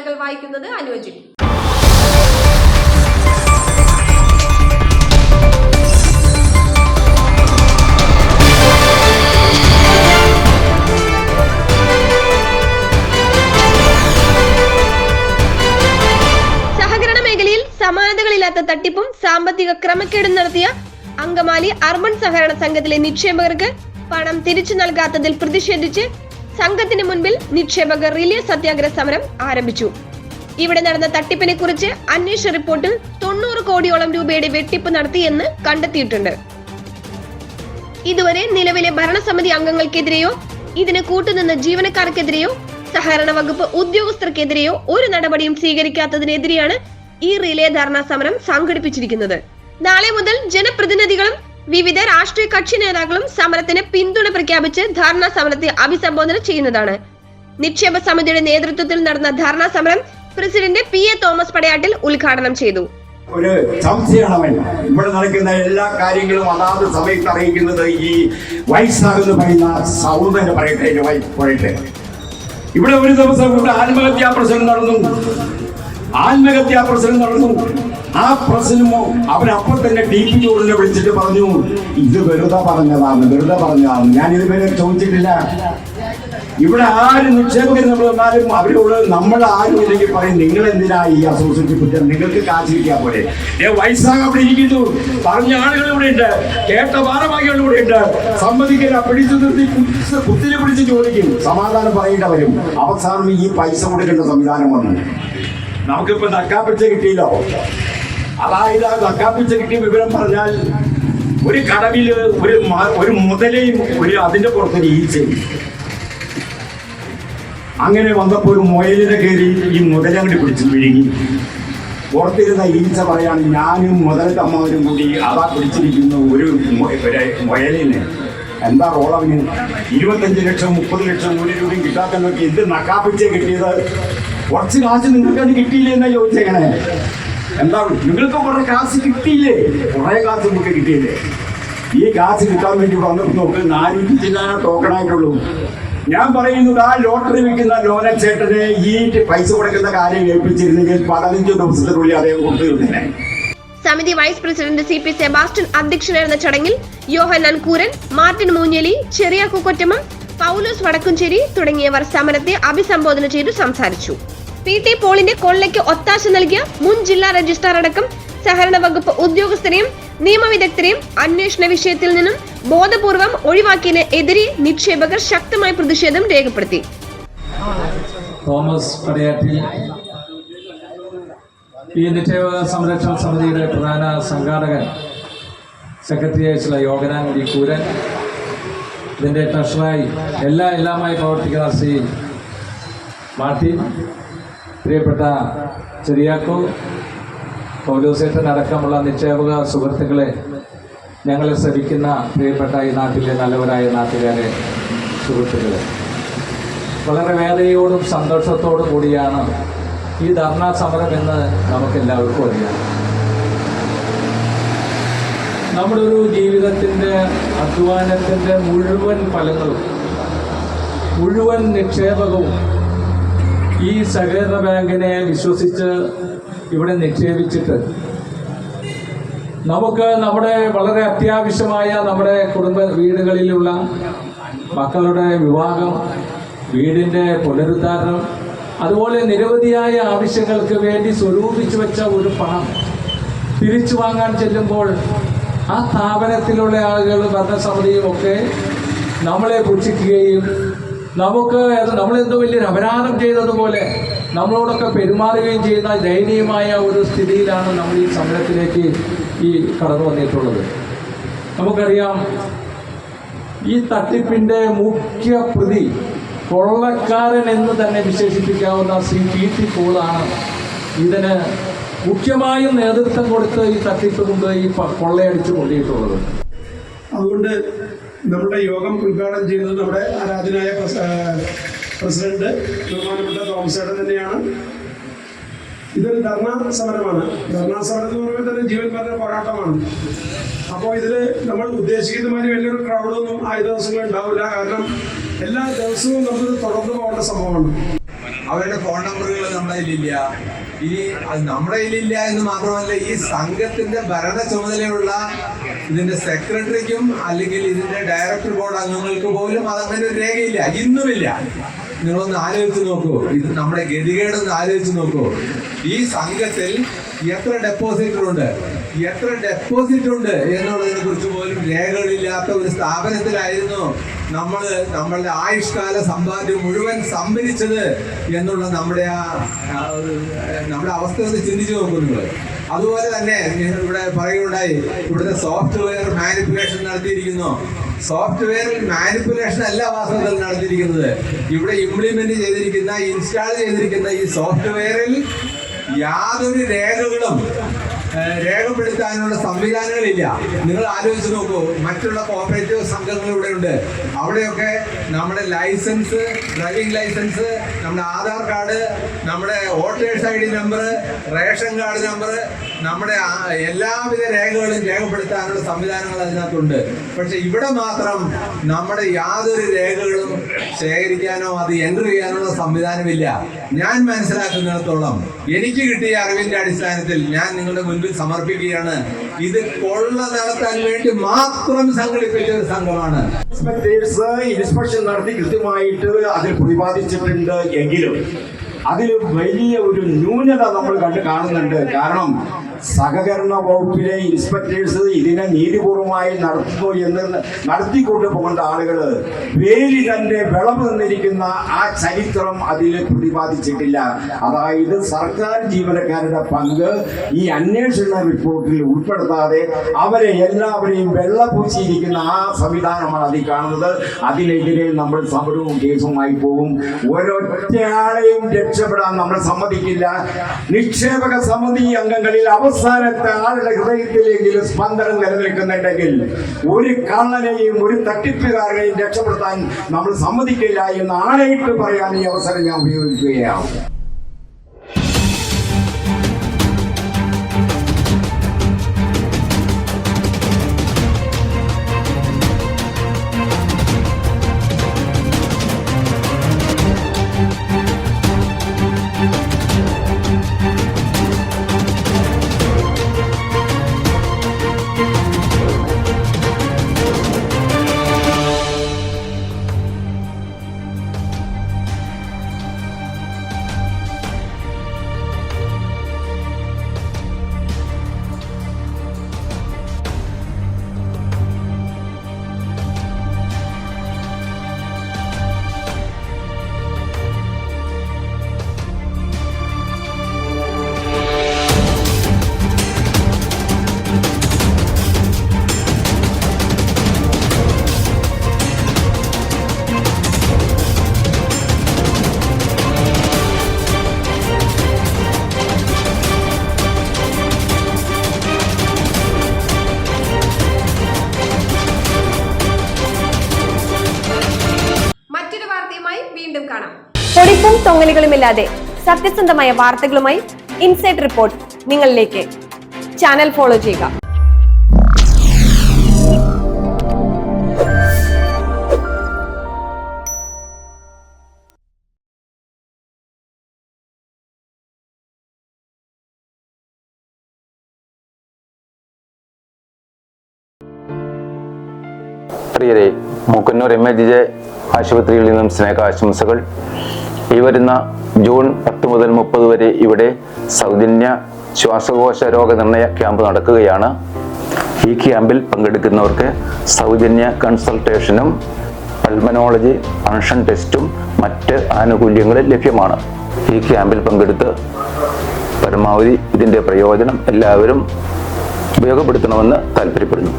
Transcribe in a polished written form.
വാർത്തകൾ വായിക്കുന്നത് അനുജി. സഹകരണ മേഖലയിൽ സമാനതകളില്ലാത്ത തട്ടിപ്പും സാമ്പത്തിക ക്രമക്കേടും നടത്തിയ അങ്കമാലി അർബൻ സഹകരണ സംഘത്തിലെ നിക്ഷേപകർക്ക് പണം തിരിച്ചു നൽകാത്തതിൽ പ്രതിഷേധിച്ച് സംഘത്തിന് മുൻപിൽ നിക്ഷേപകർ റിലേ സത്യാഗ്രഹ സമരം ആരംഭിച്ചു. ഇവിടെ നടന്ന തട്ടിപ്പിനെ കുറിച്ച് അന്വേഷണ റിപ്പോർട്ടിൽ 90 കോടിയോളം രൂപയുടെ വെട്ടിപ്പ് നടത്തിയെന്ന് കണ്ടെത്തിയിട്ടുണ്ട്. ഇതുവരെ നിലവിലെ ഭരണസമിതി അംഗങ്ങൾക്കെതിരെയോ ഇതിന് കൂട്ടുനിന്ന ജീവനക്കാർക്കെതിരെയോ സഹകരണ വകുപ്പ് ഉദ്യോഗസ്ഥർക്കെതിരെയോ ഒരു നടപടിയും സ്വീകരിക്കാത്തതിനെതിരെയാണ് ഈ റിലേ ധർണാ സമരം സംഘടിപ്പിച്ചിരിക്കുന്നത്. നാളെ മുതൽ ജനപ്രതിനിധികളും വിവിധ രാഷ്ട്രീയ കക്ഷി നേതാക്കളും സമരത്തിന് പിന്തുണ പ്രഖ്യാപിച്ച് ധർണാ സമരത്തെ അഭിസംബോധന ചെയ്യുന്നതാണ്. നിക്ഷേപ സമിതിയുടെ നേതൃത്വത്തിൽ നടന്ന ധർണാ സമരം പ്രസിഡന്റ് PA തോമസ് പടയാട്ടിൽ ഉദ്ഘാടനം ചെയ്തു. ഒരു സംശയമാണ് ഇവിടെ നടക്കുന്ന എല്ലാ കാര്യങ്ങളും അതാത് സമയത്ത് അറിയിക്കുന്നത് ഈ വൈസാഗെന്ന് പറയുന്ന സൗന്ദര്യം പറയട്ടെ. ഇവിടെ ഒരു ദിവസം ഇവിടെ ആത്മഹത്യാ പ്രശ്നം നടന്നു. ആ പ്രശ്നമോ അവരപ്പോൾ തന്നെ DP ചോറിനെ വിളിച്ചിട്ട് പറഞ്ഞു, ഇത് വെറുതെ പറഞ്ഞതാണ്. ഞാൻ ഇതുവരെ ചോദിച്ചിട്ടില്ല. ഇവിടെ ആര് നിക്ഷേപകർ നമ്മൾ വന്നാലും അവരോട് നമ്മൾ ആരും ഇല്ലെങ്കിൽ പറയും, നിങ്ങൾ എന്തിനാ ഈ അസോസിയേറ്റ് കുറ്റം, നിങ്ങൾക്ക് കാശിരിക്കാൻ പോലെ. വൈസാഖ് അവിടെ ഇരിക്കുന്നു, പറഞ്ഞ ആളുകൾ ഇവിടെ ഉണ്ട്, കേട്ട ഭാരവാഹികൾ ഇവിടെ ഉണ്ട്. സമ്മതിക്കില്ല, പിടിച്ചു നിർത്തി കുത്തിനെ പിടിച്ച് ചോദിക്കും, സമാധാനം പറയേണ്ട വരും. അവസാനം ഈ പൈസ കൊടുക്കേണ്ട സംവിധാനം വന്നു. നമുക്കിപ്പോ നക്കാപ്പിച്ച കിട്ടിയില്ലോ. അതായത് ആ നക്കാപ്പിച്ച കിട്ടിയ വിവരം പറഞ്ഞാൽ ഒരു കടവില് ഒരു മുതലയും അതിന്റെ പുറത്തൊരു ഈച്ചയും. അങ്ങനെ വന്നപ്പോൾ ഒരു മുയലിനെ കയറി ഈ മുതലങ്ങോട്ട് പിടിച്ച് വിഴുങ്ങി. പുറത്തിരുന്ന ഈച്ച പറയാണ്, ഞാനും മുതലത്തമ്മവരും കൂടി അതാ പിടിച്ചിരിക്കുന്നു ഒരു മുയലിനെ. എന്താ റോളവിന് 25 ലക്ഷം 30 ലക്ഷം 1 രൂപയും കിട്ടാത്ത നോക്കി എന്ത് നക്കാപ്പിച്ചേ കിട്ടിയത്? കുറച്ച് കാശ് നിങ്ങൾക്കത് കിട്ടിയില്ലേ എന്നാ ചോദിച്ചേക്കണേ. എന്താ നിങ്ങൾക്ക് കുറെ കാശ് കിട്ടിയില്ലേ? കുറെ കാശ് നിങ്ങൾക്ക് കിട്ടിയില്ലേ? ഈ കാശ് കിട്ടാൻ വേണ്ടി വന്നപ്പോൾ നോക്ക് 400 ചില്ലാന ടോക്കണായിട്ടുള്ളൂ. ഞാൻ പറയുന്നത് ആ ലോട്ടറി വിൽക്കുന്ന ലോനച്ചേട്ടനെ ഈ പൈസ കൊടുക്കുന്ന കാര്യം ഏൽപ്പിച്ചിരുന്നെങ്കിൽ 15 ദിവസത്തിനുള്ളിൽ അദ്ദേഹം കൊടുത്തിരുന്നേ. സമിതി വൈസ് പ്രസിഡന്റ് CP സെബാസ്റ്റ്യൻ അധ്യക്ഷനായിരുന്ന ചടങ്ങിൽ യോഹന്നാൻ കൂരൻ, മാർട്ടിൻ മൂഞ്ഞേലി, ചെറിയാക്കു കൊറ്റമ്മം, പൗലോസ് വടക്കുംചേരി തുടങ്ങിയവർ സമരത്തെ അഭിസംബോധന ചെയ്തു സംസാരിച്ചു. PT പോളിന്റെ കൊള്ളയ്ക്ക് ഒത്താശ നൽകിയ മുൻ ജില്ലാ രജിസ്ട്രാർ അടക്കം സഹകരണ വകുപ്പ് ഉദ്യോഗസ്ഥരെയും നിയമവിദഗ്ധരെയും അന്വേഷണ വിഷയത്തിൽ നിന്നും ബോധപൂർവം ഒഴിവാക്കിയതിനെതിരെ നിക്ഷേപകർ ശക്തമായ പ്രതിഷേധം രേഖപ്പെടുത്തി. തോമസ് പടയാട്ടിൽ ഈ നിക്ഷേപക സംരക്ഷണ സമിതിയുടെ പ്രധാന സംഘാടകൻ, സെക്രട്ടറി ആയിട്ടുള്ള യോഹന്നാൻ കൂരൻ, ഇതിൻ്റെ ട്രഷറായി എല്ലാമായി പ്രവർത്തിക്കുന്ന ശ്രീ മാർട്ടിൻ, പ്രിയപ്പെട്ട ചെറിയാക്കോ, പൗലോസേട്ടൻ അടക്കമുള്ള നിക്ഷേപക സുഹൃത്തുക്കളെ, ഞങ്ങളെ ശ്രമിക്കുന്ന പ്രിയപ്പെട്ട ഈ നാട്ടിലെ നല്ലവരായ നാട്ടുകാരെ, സുഹൃത്തുക്കളെ, വളരെ വേദനയോടും സന്തോഷത്തോടും കൂടിയാണ് ഈ ധർണാ സമരം എന്ന് നമുക്കെല്ലാവർക്കും അറിയാം. നമ്മുടെ ഒരു ജീവിതത്തിൻ്റെ അധ്വാനത്തിൻ്റെ മുഴുവൻ ഫലങ്ങളും മുഴുവൻ നിക്ഷേപകവും ഈ സഹകരണ ബാങ്കിനെ വിശ്വസിച്ച് ഇവിടെ നിക്ഷേപിച്ചിട്ട് നമുക്ക് നമ്മുടെ വളരെ അത്യാവശ്യമായ നമ്മുടെ വീടുകളിലുള്ള മക്കളുടെ വിവാഹം, വീടിൻ്റെ പുനരുദ്ധാരണം, അതുപോലെ നിരവധിയായ ആവശ്യങ്ങൾക്ക് വേണ്ടി സ്വരൂപിച്ചു വെച്ച ഒരു പണം തിരിച്ചു വാങ്ങാൻ ചെല്ലുമ്പോൾ ആ സ്ഥാപനത്തിലുള്ള ആളുകൾ, ഭരണസമിതിയും ഒക്കെ നമ്മളെ പുച്ഛിക്കുകയും നമ്മളെന്തോ വലിയൊരു അപരാധം ചെയ്തതുപോലെ നമ്മളോടൊക്കെ പെരുമാറുകയും ചെയ്യുന്ന ദയനീയമായ ഒരു സ്ഥിതിയിലാണ് നമ്മൾ ഈ സമരത്തിലേക്ക് കടന്നു വന്നിട്ടുള്ളത്. നമുക്കറിയാം, ഈ തട്ടിപ്പിൻ്റെ മുഖ്യ പ്രതി, കൊള്ളക്കാരൻ എന്ന് തന്നെ വിശേഷിപ്പിക്കാവുന്ന ശ്രീ PT പോളാണ് ഇതിന് മുഖ്യമായും നേതൃത്വം കൊടുത്ത് ഈ തട്ടിപ്പ് കൊണ്ട് ഈ കൊള്ളയടിച്ചു കൊണ്ടിട്ടുള്ളത്. അതുകൊണ്ട് നമ്മുടെ യോഗം ഉദ്ഘാടനം ചെയ്യുന്നത് നമ്മുടെ ആരാധനായ പ്രസിഡന്റ് ബഹുമാനപ്പെട്ട തോമസേട്ടൻ തന്നെയാണ്. ഇതൊരു ധർണാ സമരമാണ്. ധർണാ സമരം എന്ന് പറയുമ്പോൾ തന്നെ ജീവൻ മരണ പോരാട്ടമാണ്. അപ്പോൾ ഇതിൽ നമ്മൾ ഉദ്ദേശിക്കുന്ന മാതിരി വലിയൊരു ക്രൗഡൊന്നും ആയ ദിവസങ്ങൾ ഉണ്ടാവില്ല. കാരണം എല്ലാ ദിവസവും നമുക്ക് തുടർന്ന് പോകേണ്ട സംഭവമാണ്. അവരുടെ ഫോൺ നമ്പറുകൾ നമ്മുടെ കയ്യിലില്ല. അത് നമ്മുടെ കയ്യിലില്ല എന്ന് മാത്രമല്ല, ഈ സംഘത്തിന്റെ ഭരണ ചുമതലയുള്ള ഇതിന്റെ സെക്രട്ടറിക്കും അല്ലെങ്കിൽ ഇതിന്റെ ഡയറക്ടർ ബോർഡ് അംഗങ്ങൾക്ക് പോലും അതങ്ങനെ ഒരു രേഖയില്ല, ഇന്നുമില്ല. നിങ്ങളൊന്ന് ആലോചിച്ച് നോക്കൂ, ഇത് നമ്മുടെ ഗതികേടൊന്ന് ആലോചിച്ച് നോക്കൂ. ഈ സംഘത്തിൽ എത്ര ഡെപ്പോസിറ്റർ ഉണ്ട് എന്നുള്ളതിനെ കുറിച്ച് പോലും രേഖകളില്ലാത്ത ഒരു സ്ഥാപനത്തിലായിരുന്നു നമ്മളുടെ ആയുഷ്കാല സമ്പാദ്യം മുഴുവൻ സംഭരിച്ചത് എന്നുള്ള നമ്മുടെ അവസ്ഥ ഒന്ന് ചിന്തിച്ചു നോക്കൂ നിങ്ങൾ. അതുപോലെ തന്നെ ഇവിടെ പറയുകയുണ്ടായി, ഇവിടുത്തെ സോഫ്റ്റ്വെയർ മാനിപ്പുലേഷൻ നടത്തിയിരിക്കുന്നു. സോഫ്റ്റ്വെയറിൽ മാനിപ്പുലേഷൻ അല്ല വാസ്തവത്തിൽ നടത്തിയിരിക്കുന്നത്. ഇവിടെ ഇംപ്ലിമെന്റ് ചെയ്തിരിക്കുന്ന, ഇൻസ്റ്റാൾ ചെയ്തിരിക്കുന്ന ഈ സോഫ്റ്റ്വെയറിൽ യാതൊരു രേഖപ്പെടുത്താനുള്ള സംവിധാനങ്ങളില്ല. നിങ്ങൾ ആലോചിച്ച് നോക്കൂ, മറ്റുള്ള കോപ്പറേറ്റീവ് സംഘങ്ങൾ ഇവിടെ ഉണ്ട്. അവിടെയൊക്കെ നമ്മുടെ ലൈസൻസ്, ഡ്രൈവിംഗ് ലൈസൻസ്, നമ്മുടെ ആധാർ കാർഡ്, നമ്മുടെ voters ID number, ration card number, നമ്മുടെ എല്ലാവിധ രേഖകളും രേഖപ്പെടുത്താനുള്ള സംവിധാനങ്ങൾ അതിനകത്തുണ്ട്. പക്ഷെ ഇവിടെ മാത്രം നമ്മുടെ യാതൊരു രേഖകളും ശേഖരിക്കാനോ അത് എൻട്രി ചെയ്യാനുള്ള സംവിധാനമില്ല. ഞാൻ മനസ്സിലാക്കുന്നിടത്തോളം, എനിക്ക് കിട്ടിയ അറിവിന്റെ അടിസ്ഥാനത്തിൽ ഞാൻ നിങ്ങളുടെ മുൻപിൽ സമർപ്പിക്കുകയാണ്. ഇത് കൊള്ള നടത്താൻ വേണ്ടി മാത്രം സംഘടിപ്പിച്ച ഒരു സംഘമാണ്. ഇൻസ്പെക്ഷൻ നടത്തി കൃത്യമായിട്ട് അതിൽ പ്രതിപാദിച്ചിട്ടുണ്ട് എങ്കിലും അതിൽ വലിയ ഒരു ന്യൂനത നമ്മൾ കാണുന്നുണ്ട്. കാരണം സഹകരണ വകുപ്പിലെ ഇൻസ്പെക്ടേഴ്സ് ഇതിനെ നീതിപൂർവമായി നടത്തുന്നു എന്ന് നടത്തിക്കൊണ്ടു പോകേണ്ട ആളുകൾ വേലി തന്നെ വിളവ് നിന്നിരിക്കുന്ന ആ ചരിത്രം അതിൽ പ്രതിപാദിച്ചിട്ടില്ല. അതായത് സർക്കാർ ജീവനക്കാരുടെ പങ്ക് ഈ അന്വേഷണ റിപ്പോർട്ടിൽ ഉൾപ്പെടുത്താതെ അവരെ എല്ലാവരെയും വെള്ളപൂശിയിരിക്കുന്ന ആ സംവിധാനമാണ് അതിൽ കാണുന്നത്. അതിനെതിരെ നമ്മൾ സമരവും കേസുമായി പോകും. ഒരൊറ്റയാളെയും രക്ഷപ്പെടാൻ നമ്മൾ സമ്മതിക്കില്ല. നിക്ഷേപക സമിതി അംഗങ്ങളിൽ അവസാനത്തെ ആളുടെ ഹൃദയത്തിലെങ്കിലും സ്പന്ദനം നിലനിൽക്കുന്നുണ്ടെങ്കിൽ ഒരു കള്ളനെയും ഒരു തട്ടിപ്പുകാരനെയും രക്ഷപ്പെടുത്താൻ നമ്മൾ സമ്മതിക്കില്ല എന്ന് ആണയിട്ട് പറയാൻ ഈ അവസരം ഞാൻ ഉപയോഗിക്കുകയാണ്. വീണ്ടും കാണാം. പൊടിപ്പും തൊങ്ങലുകളുമില്ലാതെ സത്യസന്ധമായ വാർത്തകളുമായി ഇൻസൈഡ് റിപ്പോർട്ട് നിങ്ങളിലേക്ക്. ചാനൽ ഫോളോ ചെയ്യുക. പ്രിയരെ, മൂക്കന്നൂർ MAGJ ആശുപത്രിയിൽ നിന്നും സ്നേഹാശംസകൾ. ഈ വരുന്ന ജൂൺ 10 മുതൽ 30 വരെ ഇവിടെ സൗജന്യ ശ്വാസകോശ രോഗനിർണയ ക്യാമ്പ് നടക്കുകയാണ്. ഈ ക്യാമ്പിൽ പങ്കെടുക്കുന്നവർക്ക് സൗജന്യ കൺസൾട്ടേഷനും പൾമനോളജി ഫങ്ഷൻ ടെസ്റ്റും മറ്റ് ആനുകൂല്യങ്ങളും ലഭ്യമാണ്. ഈ ക്യാമ്പിൽ പങ്കെടുത്ത് പരമാവധി ഇതിൻ്റെ പ്രയോജനം എല്ലാവരും ഉപയോഗപ്പെടുത്തണമെന്ന് താല്പര്യപ്പെടുന്നു.